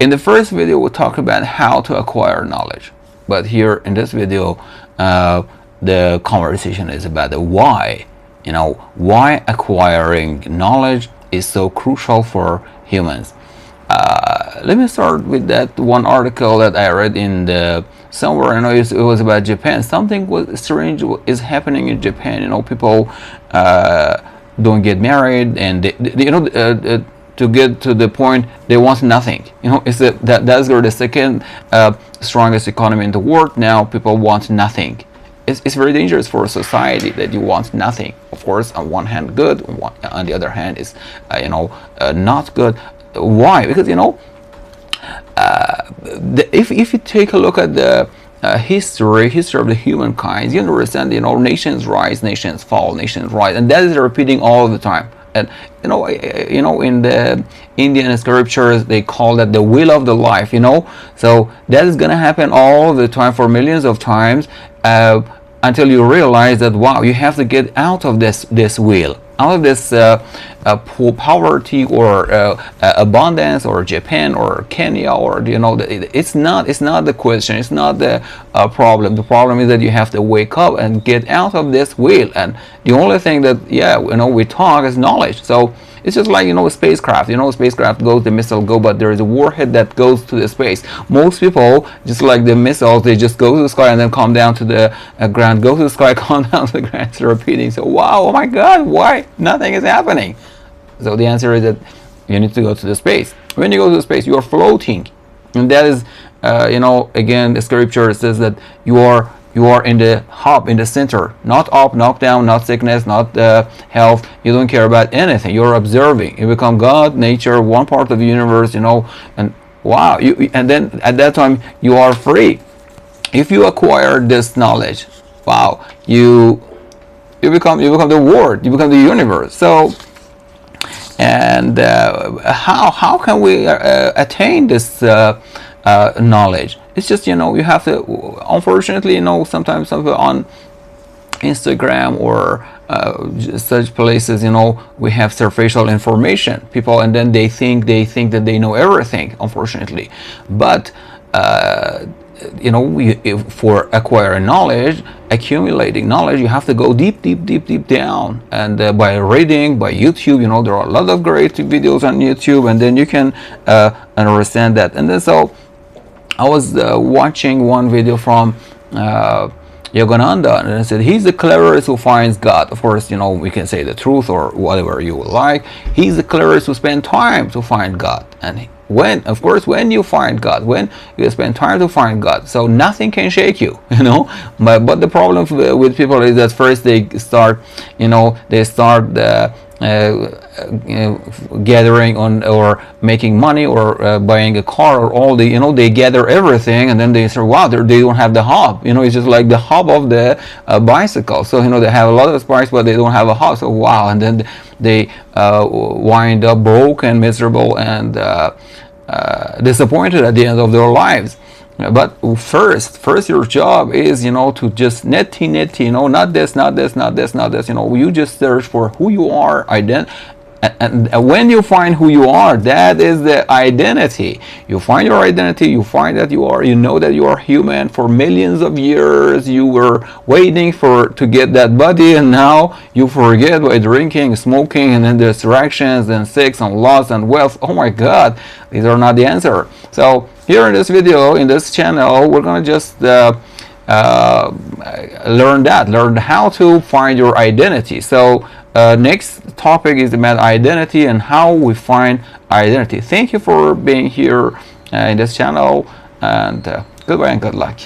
In the first video, we talked about how to acquire knowledge, but here in this video, the conversation is about the why. Why acquiring knowledge is so crucial for humans. Let me start with that one article that I read in somewhere. I know it was about Japan. Something strange is happening in Japan. People don't get married, and to get to the point, they want nothing. That's the second strongest economy in the world. Now people want nothing. It's very dangerous for a society that you want nothing. Of course, on one hand good, on the other hand is not good. Why? Because if you take a look at the history of the humankind, you understand, nations rise, nations fall, nations rise, and that is repeating all the time. And in the Indian scriptures, they call that the wheel of the life. So that is gonna happen all the time for millions of times, until you realize that, wow, you have to get out of this wheel, out of this poverty or abundance, or Japan or Kenya, or it's not the question, it's not the problem. The problem is that you have to wake up and get out of this wheel, and the only thing that we talk is knowledge. So it's just like a spacecraft. Spacecraft goes, the missile go, but there is a warhead that goes to the space. Most people, just like the missiles, they just go to the sky and then come down to the ground, go to the sky, come down to the ground. It's repeating. So wow, oh my God, why nothing is happening? So the answer is that you need to go to the space. When you go to the space, you are floating, and that is again, the scripture says that you are in the hub, in the center, not up, not down, not sickness, not health. You don't care about anything. You're observing. You become God, nature, one part of the universe, and wow, and then at that time you are free. If you acquire this knowledge, wow, you become the world, you become the universe. So, and how can we attain this knowledge? It's just you have to, unfortunately, sometimes on Instagram or such places, we have superficial information, people, and then they think that they know everything, unfortunately. But for acquiring knowledge, accumulating knowledge, you have to go deep down, and by reading, by YouTube, there are a lot of great videos on YouTube, and then you can understand that. And then so I was watching one video from Yogananda, and I said, he's the cleverest who finds God. Of course, we can say the truth or whatever you would like. He's the cleverest who spend time to find God. And when you find God, when you spend time to find God, so nothing can shake you, But the problem with people is that first they start, gathering on or making money or buying a car or all the they gather everything, and then they say, wow, they don't have the hub. It's just like the hub of the bicycle. So they have a lot of spikes, but they don't have a hub. So wow, and then they wind up broke and miserable and disappointed at the end of their lives. But first your job is to just neti, not this, you just search for who you are, and when you find who you are, that is the identity. You find your identity, you find that you know that you are human. For millions of years you were waiting to get that body, and now you forget by drinking, smoking, and then distractions and sex and loss and wealth. Oh my God, these are not the answer. So here in this video, in this channel, we're gonna just learn how to find your identity. So next topic is about identity and how we find identity. Thank you for being here in this channel, and goodbye and good luck.